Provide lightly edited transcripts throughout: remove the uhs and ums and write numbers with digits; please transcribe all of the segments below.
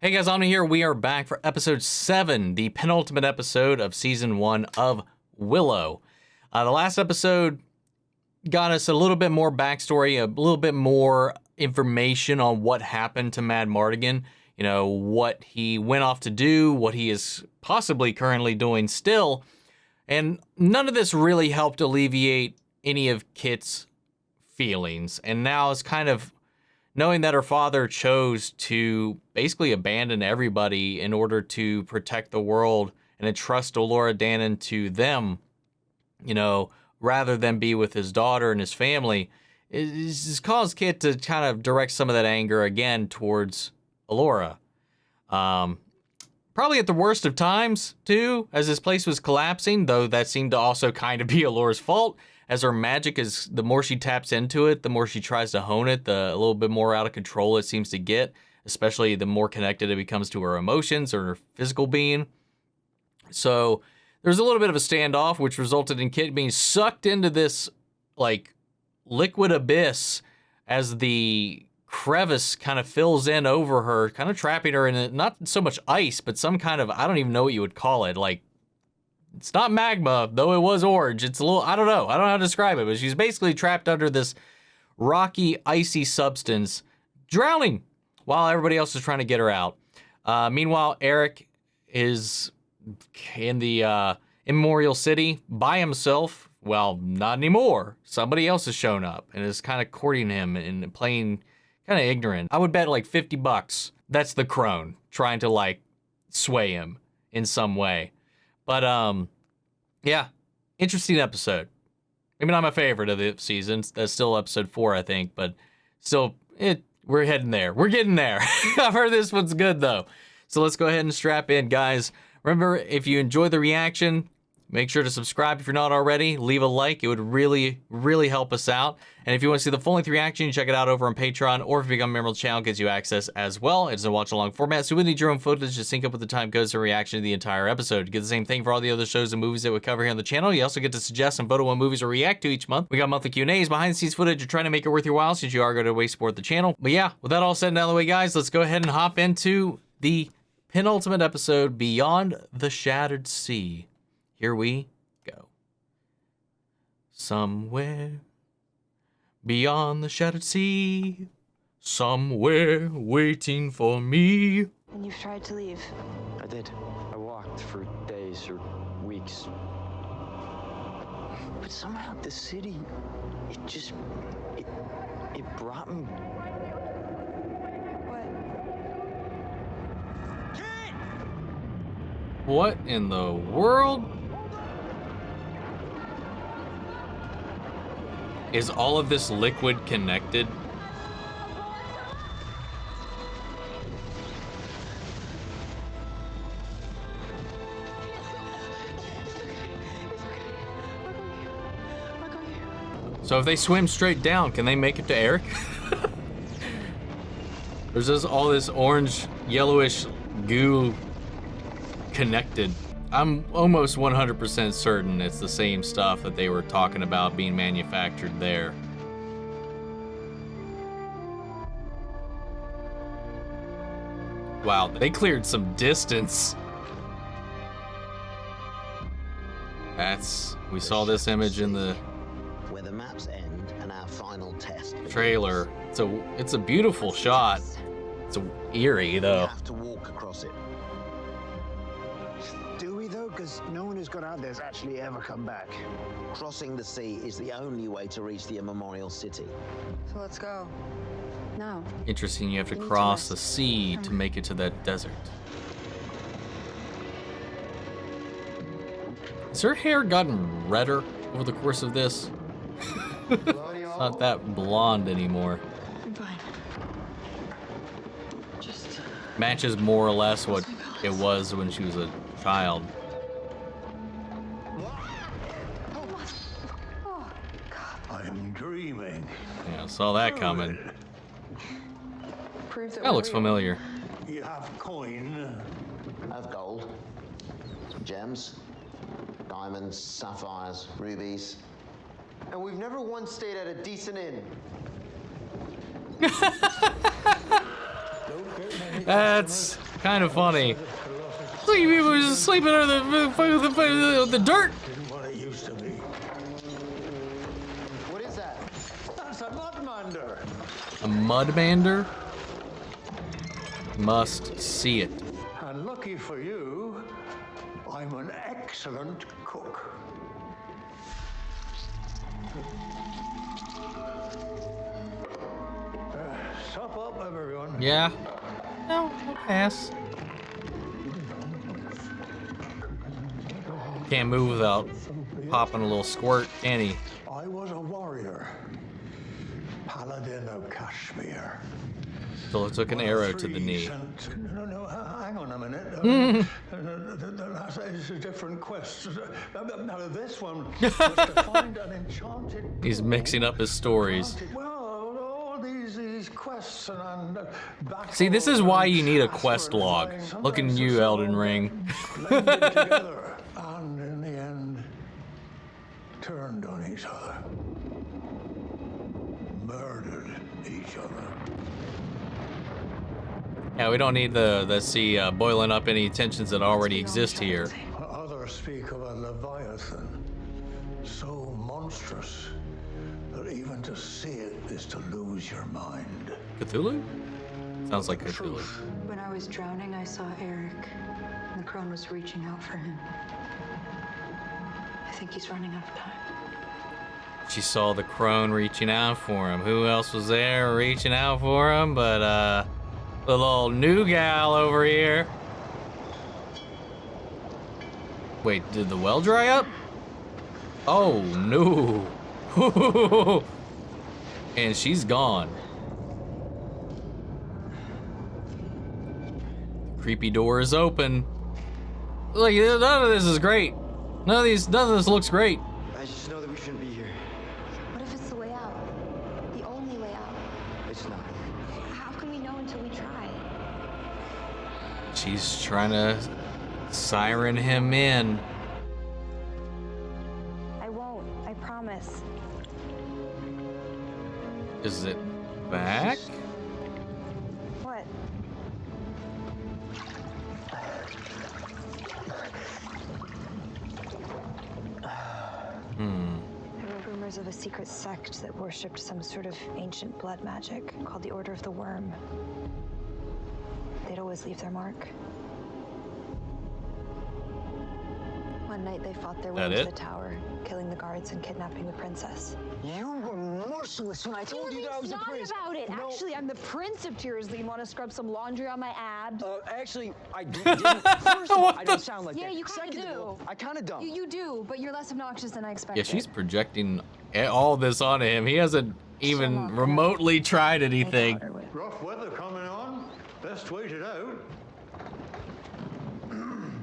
Hey guys, Omni here. We are back for episode 7, the penultimate episode of season 1 of Willow. The last episode got us a little bit more backstory, a little bit more information on what happened to Mad Mardigan. You know, what he went off to do, what he is possibly currently doing still. And none of this really helped alleviate any of Kit's feelings. And now it's kind of knowing that her father chose to basically abandon everybody in order to protect the world and entrust Elora Danan to them, you know, rather than be with his daughter and his family, it's caused Kit to kind of direct some of that anger again towards Elora. Probably at the worst of times, too, as this place was collapsing, though that seemed to also kind of be Elora's fault, as her magic is, the more she taps into it, the more she tries to hone it, a little bit more out of control it seems to get, especially the more connected it becomes to her emotions or her physical being. So there's a little bit of a standoff, which resulted in Kit being sucked into this, like, liquid abyss as the crevice kind of fills in over her, kind of trapping her in it, not so much ice, but some kind of, I don't even know what you would call it, like, it's not magma, though it was orange. It's a little, I don't know how to describe it, but she's basically trapped under this rocky, icy substance, drowning, while everybody else is trying to get her out. Meanwhile, Arik is in the Immemorial City by himself. Well, not anymore. Somebody else has shown up and is kind of courting him and playing kind of ignorant. I would bet like $50 that's the crone trying to like sway him in some way. But yeah, interesting episode. Maybe not my favorite of the season. That's still episode 4, I think, but still, we're heading there. We're getting there. I've heard this one's good though. So let's go ahead and strap in, guys. Remember, if you enjoy the reaction, make sure to subscribe if you're not already. Leave a like. It would really, really help us out. And if you want to see the full-length reaction, check it out over on Patreon, or if you become a member of the channel, it gives you access as well. It's a watch-along format, so you would need your own footage to sync up with the time codes and reaction to the entire episode. You get the same thing for all the other shows and movies that we cover here on the channel. You also get to suggest and vote on what movies we react to each month. We got monthly Q&As, behind-the-scenes footage. We're trying to make it worth your while since you are going to way support the channel. But yeah, with that all said and out of the way, guys, let's go ahead and hop into the penultimate episode, Beyond the Shattered Sea. Here we go. Somewhere beyond the shattered sea, somewhere waiting for me. And you've tried to leave. I did. I walked for days or weeks. But somehow the city, it brought me. What? What in the world? Is all of this liquid connected? So if they swim straight down, can they make it to Arik? There's just all this orange, yellowish goo connected. I'm almost 100% certain it's the same stuff that they were talking about being manufactured there. Wow, they cleared some distance. We saw this image in the where the maps end and our final test trailer. It's a beautiful shot. It's eerie though. We have to walk across it. Do we though? Because no one who's gone out there has actually ever come back. Crossing the sea is the only way to reach the Immemorial City. So let's go. No. Interesting, you have to cross the sea to make it to that desert. Has her hair gotten redder over the course of this? It's not that blonde anymore. I'm fine. Just Matches more or less what it was when she was a child. I'm dreaming. Yeah, saw that coming. prove that That looks familiar. You have coin. I have gold, gems, diamonds, sapphires, rubies. And we've never once stayed at a decent inn. That's kind of funny. Look at people just sleeping on the dirt. Isn't what it used to be. What is that? That's a mudmander. A mudmander? Must see it. And lucky for you, I'm an excellent cook. Sup up, everyone. Yeah. No, I'll pass. Can't move without popping a little squirt, can he? I was a warrior, paladin of Kashmir. So it took an arrow to the knee. No, hang on a minute. That is a different quest. Now, this one was to find an enchanted. He's mixing up his stories. Well, all these quests and See, this is why you need a quest log. Looking at you, Elden Ring. blended together, and in the end, turned on each other, murdered each other. Yeah, we don't need the sea boiling up any tensions that already exist here. Others speak of a leviathan, so monstrous that even to see it is to lose your mind. Cthulhu? Sounds like Cthulhu. When I was drowning, I saw Arik, and the crone was reaching out for him. I think he's running out of time. She saw the crone reaching out for him. Who else was there reaching out for him but the little new gal over here? Wait, did the well dry up? Oh no. And she's gone. Creepy door is open. Like, none of this is great. None of this looks great. I just know that we shouldn't be here. What if it's the way out? The only way out? It's not. How can we know until we try? She's trying to siren him in. I won't. I promise. Is it back? What? There were rumors of a secret sect that worshipped some sort of ancient blood magic called the Order of the Worm. They'd always leave their mark. One night they fought their way That into it? the tower, killing the guards and kidnapping the princess. You were merciless when I told you that I was a Not prince. about it. No. Actually, I'm the Prince of Tears. You want to scrub some laundry on my abs? Actually, I didn't. First of all, I don't sound like Yeah, that. you kinda Second of do. all, I kind of don't. You do, but you're less obnoxious than I expected. Yeah, she's projecting all this onto him. He hasn't even remotely tried anything. Rough weather coming on. Best wait it out.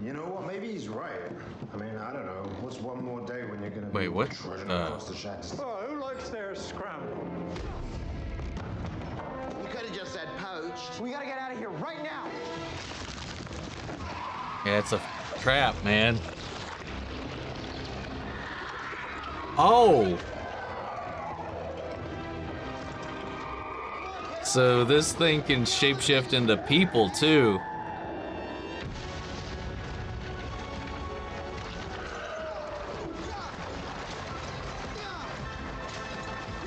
You know what? Maybe he's right. I mean, I don't know. What's one more day when you're gonna Wait, be what? trudging across the shadows? Oh, who likes their scramble? You could have just said poached. We gotta get out of here right now. Yeah, it's a trap, man. Oh! So this thing can shapeshift into people, too.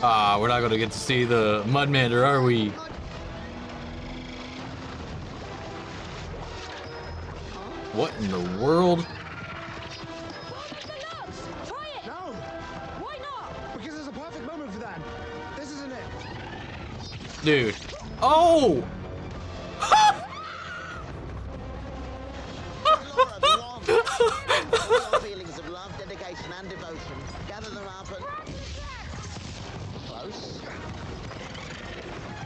Ah, we're not gonna get to see the Mudmander, are we? What in the world? Try it. No! Why not? Because there's a perfect moment for that. This isn't it. Dude. Oh! Elora, the one. All your feelings of love, dedication, and devotion. Gather them up and... Close.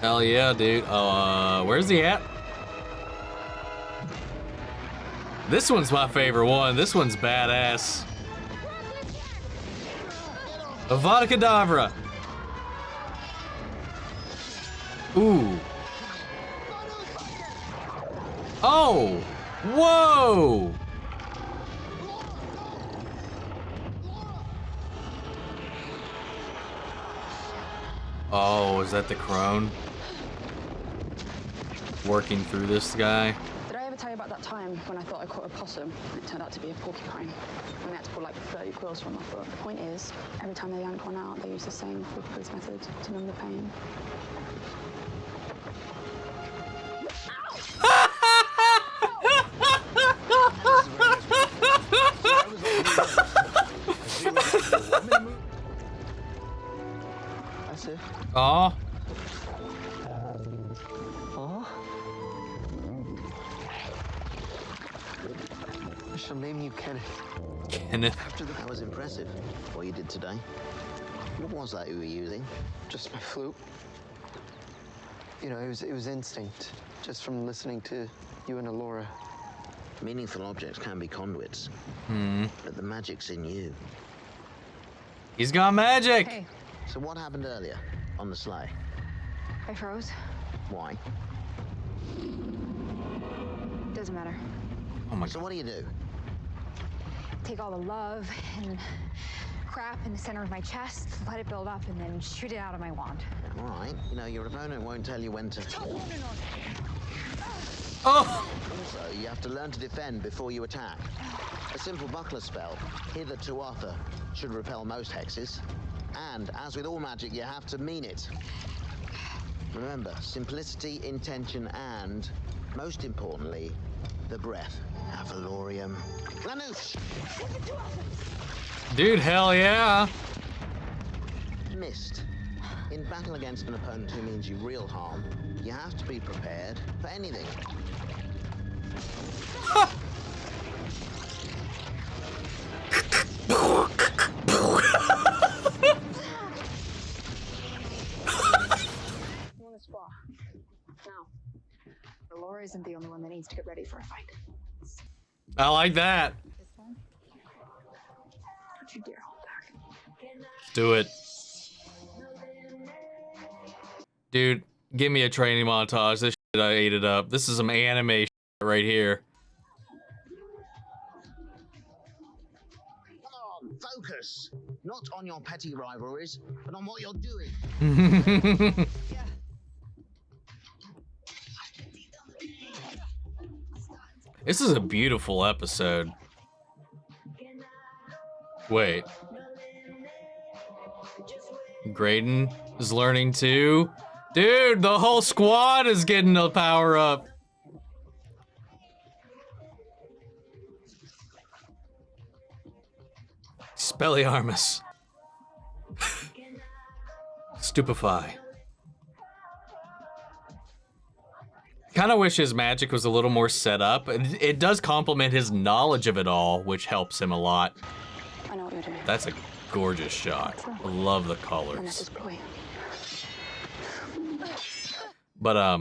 Hell yeah, dude. Oh, where's he at? This one's my favorite one. This one's badass. Avada Kedavra. Ooh. Oh! Whoa! Oh, is that the crone? Working through this guy? Did I have a that time when I thought I caught a possum, it turned out to be a porcupine. And they had to pull like 30 quills from my foot. The point is, every time they yank one out, they use the same Ruby Cruz method to numb the pain. That's it. Aw. I shall name you Kenneth. Kenneth. That was impressive, what you did today. What was that you were using? Just my flute. You know, it was instinct, just from listening to you and Elora. Meaningful objects can be conduits, but the magic's in you. He's got magic. Hey, So what happened earlier on the sleigh? I froze. Why? Doesn't matter. Oh my So god. what do you do? Take all the love and crap in the center of my chest, let it build up, and then shoot it out of my wand. All right, you know, your opponent won't tell you when to... Oh. Also, you have to learn to defend before you attack. A simple buckler spell, hitherto Arthur, should repel most hexes. And, as with all magic, you have to mean it. Remember, simplicity, intention, and, most importantly, the breath. Avalorium. Lanouche! Dude, hell yeah. Missed. In battle against an opponent who means you real harm, you have to be prepared for anything. On the spot. Now. Elora isn't the only one that needs to get ready for a fight. I like that. This time, don't you dare hold back. Do it. Dude, give me a training montage. This shit, I ate it up. This is some anime shit right here. Come on, focus! Not on your petty rivalries, but on what you're doing. This is a beautiful episode. Wait. Graydown is learning too. Dude, the whole squad is getting a power up. Spelliarmus. Stupefy. Kind of wish his magic was a little more set up. It does complement his knowledge of it all, which helps him a lot. I know what you're doing. That's a gorgeous shot. I love the And this colors. is blue. But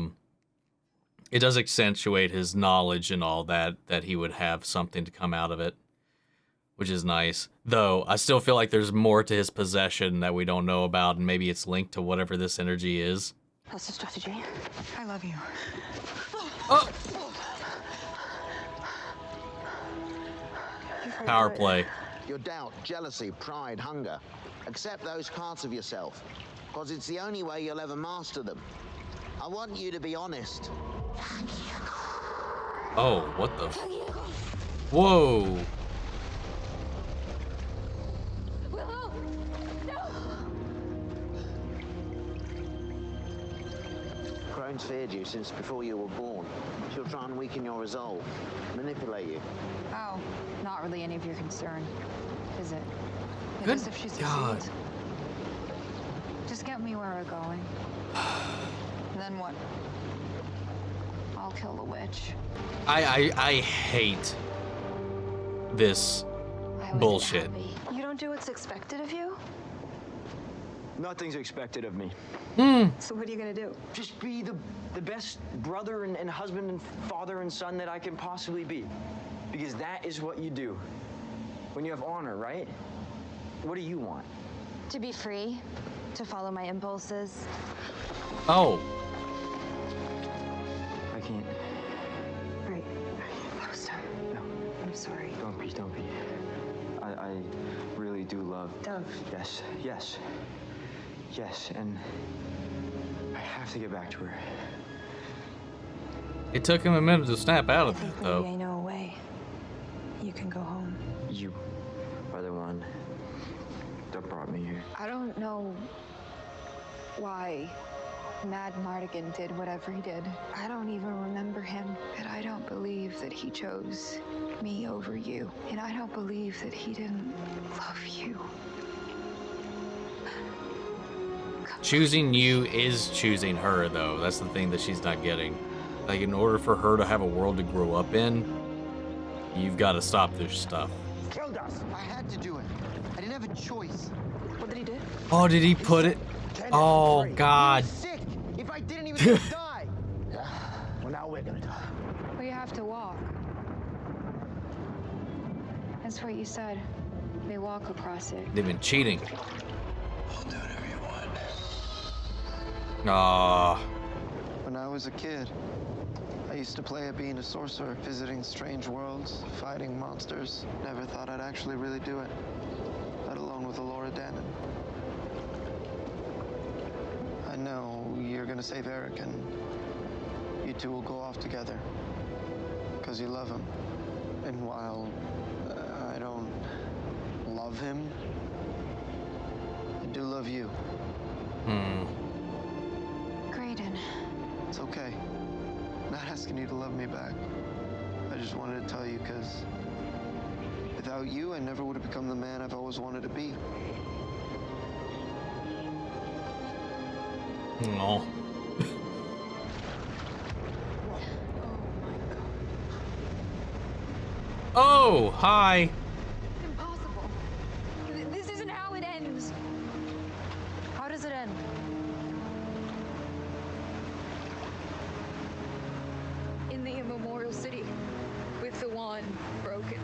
it does accentuate his knowledge and all that he would have something to come out of it, which is nice. Though I still feel like there's more to his possession that we don't know about, and maybe it's linked to whatever this energy is. That's the strategy. I love you. Oh, You've heard power of it. play. Your doubt, jealousy, pride, hunger. Accept those parts of yourself, because it's the only way you'll ever master them. I want you to be honest. Oh, what the? Whoa. Willow! No! Crone's feared you since before you were born. She'll try and weaken your resolve, manipulate you. Oh, not really any of your concern, is it? It Good is if she God. succeeds. Just get me where we're going. Then what? I'll kill the witch. I hate this I wasn't bullshit. happy. You don't do what's expected of you? Nothing's expected of me. So what are you gonna do? Just be the best brother and husband and father and son that I can possibly be. Because that is what you do. When you have honor, right? What do you want? To be free, to follow my impulses. Oh, I can't. Right. That was done. No, I'm sorry. don't be. I really do love. Dove. Yes, and I have to get back to her. It took him a minute to snap out I of think that, maybe though. I know a way. You can go home. You are the one that brought me here. I don't know why Mad Mardigan did whatever he did. I don't even remember him, but I don't believe that he chose me over you. And I don't believe that he didn't love you. Choosing you is choosing her, though. That's the thing that she's not getting. Like, in order for her to have a world to grow up in, you've got to stop this stuff. Killed us. I had to do it. I didn't have a choice. What did he do? Oh, did he put it? Oh, God. Sick. If I didn't even die. Well, now we're gonna die. We have to walk. That's what you said. They walk across it. They've been cheating. I'll do whatever you want. Aw. When I was a kid, I used to play at being a sorcerer, visiting strange worlds, fighting monsters. Never thought I'd actually really do it, let alone with Elora Danan. I know you're gonna save Arik, and you two will go off together, because you love him. And while I don't love him, I do love you. Graydown. It's okay. Not asking you to love me back. I just wanted to tell you because without you, I never would have become the man I've always wanted to be. No. Oh, hi. Impossible. This isn't how it ends. How does it end? In the immemorial city, with the wand broken.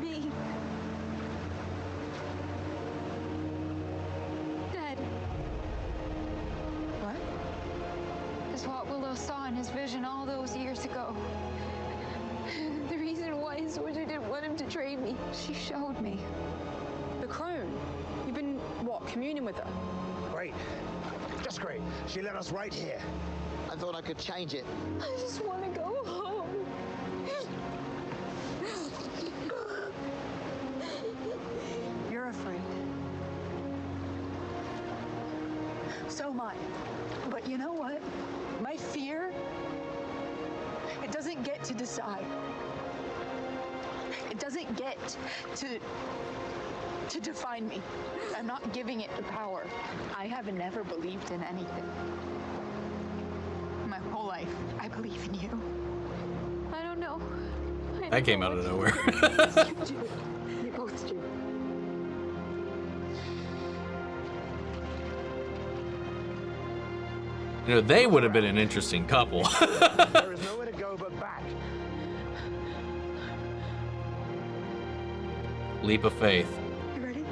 Me. Dead. What? Is what Willow saw in his vision all those years ago. The reason why Sorsha didn't want him to trade me. She showed me. The crone. You've been, what, communing with her? Great. Just great. She led us right here. I thought I could change it. I just want to go home. You're afraid. So am I. But you know what? My fear, it doesn't get to decide. It doesn't get to define me. I'm not giving it the power. I have never believed in anything. My whole life, I believe in you. I don't know. That came out of nowhere. You do. You both do. You know, they would have been an interesting couple. There is nowhere to go but back. Leap of faith. You ready?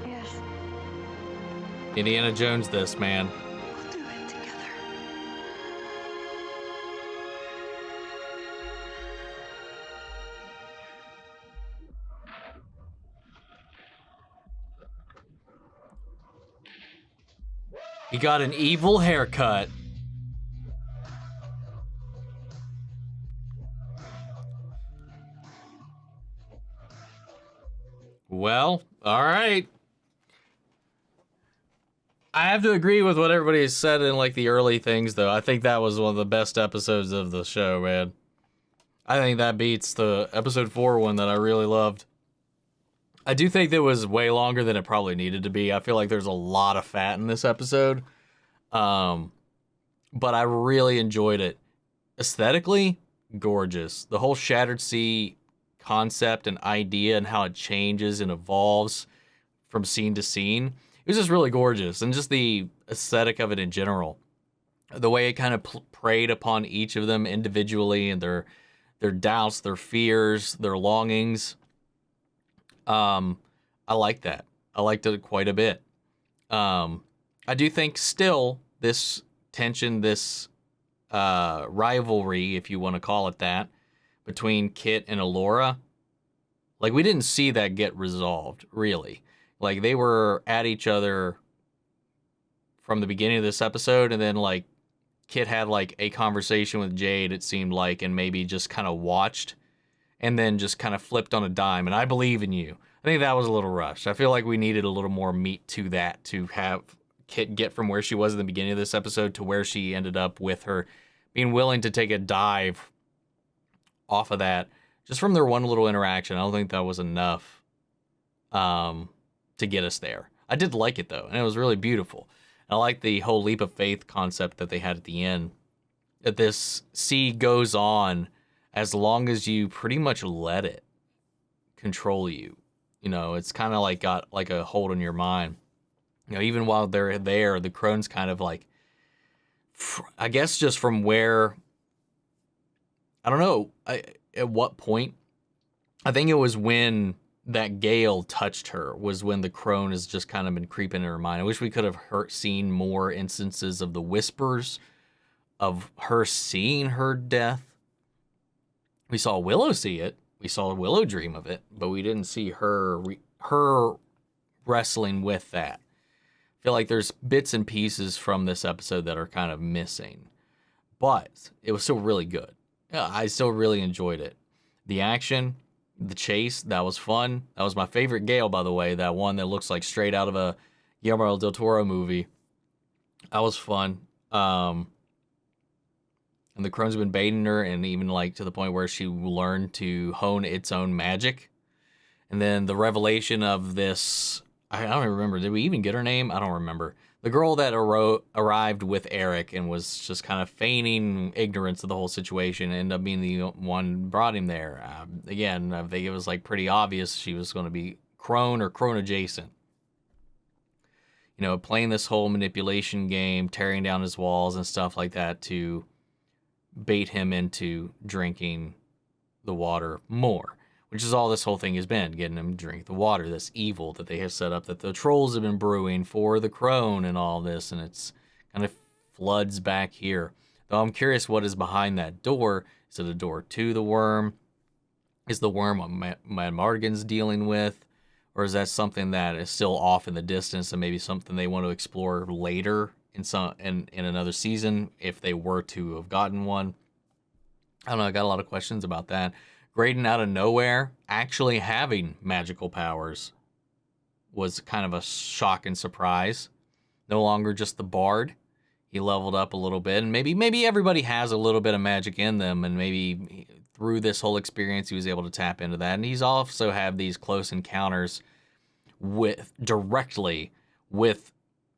Yes. Indiana Jones this, man. We'll do it together. He got an evil haircut. Well, all right. I have to agree with what everybody has said in like the early things, though. I think that was one of the best episodes of the show, man. I think that beats the episode 4 one that I really loved. I do think that was way longer than it probably needed to be. I feel like there's a lot of fat in this episode. But I really enjoyed it. Aesthetically, gorgeous. The whole Shattered Sea concept and idea and how it changes and evolves from scene to scene. It was just really gorgeous. And just the aesthetic of it in general. The way it kind of preyed upon each of them individually and their doubts, their fears, their longings. I like that. I liked it quite a bit. I do think still this tension, this rivalry, if you want to call it that, between Kit and Elora, like we didn't see that get resolved, really. Like they were at each other from the beginning of this episode, and then like Kit had like a conversation with Jade, it seemed like, and maybe just kind of watched and then just kind of flipped on a dime. And I believe in you. I think that was a little rushed. I feel like we needed a little more meat to that to have Kit get from where she was in the beginning of this episode to where she ended up with her being willing to take a dive off of that. Just from their one little interaction, I don't think that was enough to get us there. I did like it, though, and it was really beautiful. And I like the whole leap of faith concept that they had at the end. That this sea goes on as long as you pretty much let it control you. You know, it's kind of like got like a hold on your mind. You know, even while they're there, the crone's kind of like, I guess just from where, I don't know, at what point, I think it was when that gale touched her, was when the crone has just kind of been creeping in her mind. I wish we could have seen more instances of the whispers of her seeing her death. We saw Willow see it. We saw Willow dream of it, but we didn't see her wrestling with that. I feel like there's bits and pieces from this episode that are kind of missing, but it was still really good. Yeah, I still really enjoyed it. The action, the chase, that was fun. That was my favorite Gale, by the way. That one that looks like straight out of a Guillermo del Toro movie. That was fun. And the crone's been baiting her, and even like to the point where she learned to hone its own magic. And then the revelation of this, I don't even remember. Did we even get her name? I don't remember. The girl that arrived with Arik and was just kind of feigning ignorance of the whole situation, ended up being the one who brought him there. Again, I think it was like pretty obvious she was going to be crone or crone adjacent. You know, playing this whole manipulation game, tearing down his walls and stuff like that to bait him into drinking the water more, which is all this whole thing has been, getting him to drink the water, this evil that they have set up, that the trolls have been brewing for the crone and all this, and it's kind of floods back here. Though I'm curious what is behind that door. Is it a door to the worm? Is the worm what Mad Mardigan's dealing with? Or is that something that is still off in the distance and maybe something they want to explore later in another season, if they were to have gotten one? I don't know, I got a lot of questions about that. Graydown out of nowhere actually having magical powers was kind of a shock and surprise. No longer just the bard. He leveled up a little bit, and maybe everybody has a little bit of magic in them, and maybe through this whole experience he was able to tap into that. And he's also had these close encounters directly with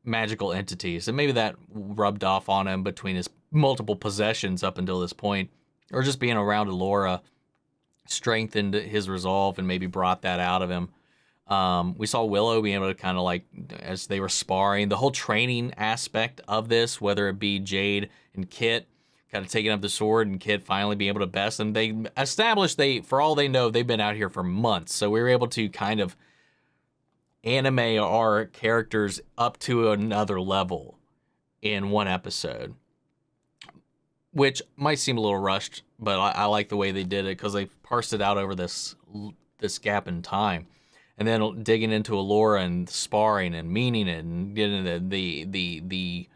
magical entities, and maybe that rubbed off on him between his multiple possessions up until this point, or just being around Elora strengthened his resolve and maybe brought that out of him. We saw Willow being able to kind of like, as they were sparring, the whole training aspect of this, whether it be Jade and Kit kind of taking up the sword and Kit finally being able to best them. They established for all they know, they've been out here for months, so we were able to kind of anime our characters up to another level in one episode, which might seem a little rushed, but I like the way they did it because they parsed it out over this gap in time, and then digging into Elora and sparring and meaning it and getting the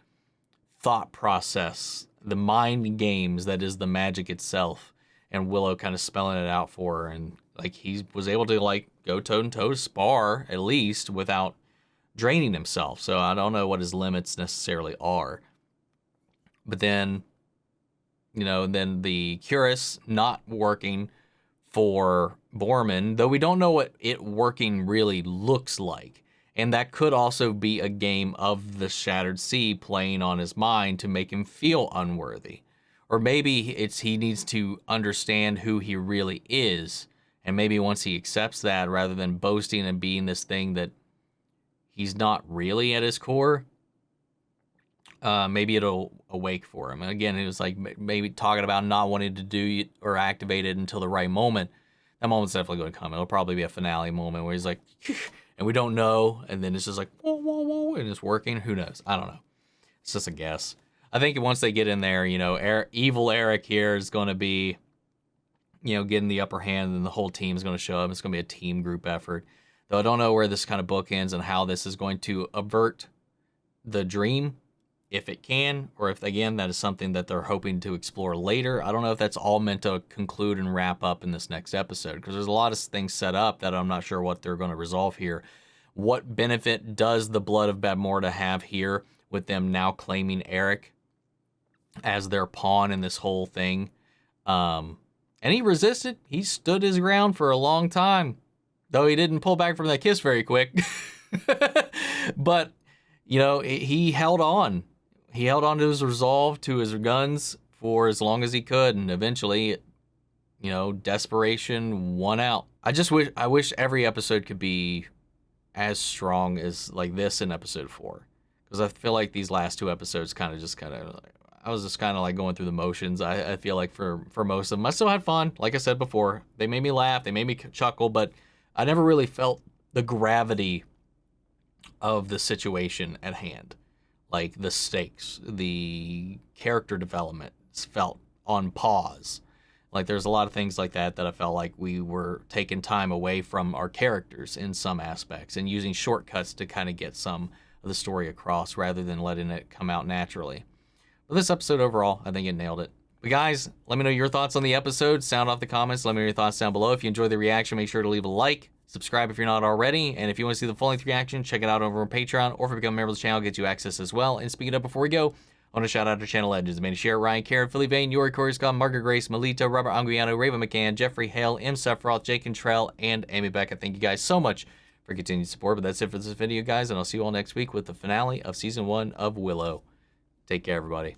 thought process, the mind games that is the magic itself, and Willow kind of spelling it out for her, and like he was able to like go toe to toe spar at least without draining himself. So I don't know what his limits necessarily are, but then, you know, then the cuirass not working for Boorman, though we don't know what it working really looks like. And that could also be a game of the Shattered Sea playing on his mind to make him feel unworthy. Or maybe he needs to understand who he really is. And maybe once he accepts that, rather than boasting and being this thing that he's not really at his core, maybe it'll awake for him. And again, it was like maybe talking about not wanting to do it or activate it until the right moment. That moment's definitely going to come. It'll probably be a finale moment where he's like, and we don't know. And then it's just like, whoa, whoa, whoa, and it's working. Who knows? I don't know. It's just a guess. I think once they get in there, you know, evil Arik here is going to be, you know, getting the upper hand, and the whole team is going to show up. It's going to be a team group effort. Though I don't know where this kind of book ends and how this is going to avert the dream if it can, or if, again, that is something that they're hoping to explore later. I don't know if that's all meant to conclude and wrap up in this next episode, because there's a lot of things set up that I'm not sure what they're going to resolve here. What benefit does the blood of Bavmorda have here with them now claiming Arik as their pawn in this whole thing? And he resisted. He stood his ground for a long time, though he didn't pull back from that kiss very quick. But, you know, he held on. He held on to his resolve, to his guns for as long as he could. And eventually, you know, desperation won out. I wish every episode could be as strong as like this in episode 4. Because I feel like these last 2 episodes I was just kind of like going through the motions. I feel like for most of them, I still had fun. Like I said before, they made me laugh, they made me chuckle, but I never really felt the gravity of the situation at hand. Like the stakes, the character development felt on pause. Like there's a lot of things like that I felt like we were taking time away from our characters in some aspects and using shortcuts to kind of get some of the story across rather than letting it come out naturally. But this episode overall, I think it nailed it. But guys, let me know your thoughts on the episode. Sound off the comments. Let me know your thoughts down below. If you enjoyed the reaction, make sure to leave a like. Subscribe if you're not already. And if you want to see the full-length reaction, check it out over on Patreon. Or if you become a member of the channel, get you access as well. And speaking of, before we go, I want to shout out to channel legends. Manny Share, Ryan, Karen, Philly Vane, Yori, Corey Scott, Margaret Grace, Melita, Robert Anguiano, Raven McCann, Jeffrey Hale, M. Sephiroth, Jake Cantrell, and Amy Becca. Thank you guys so much for continued support. But that's it for this video, guys. And I'll see you all next week with the finale of Season 1 of Willow. Take care, everybody.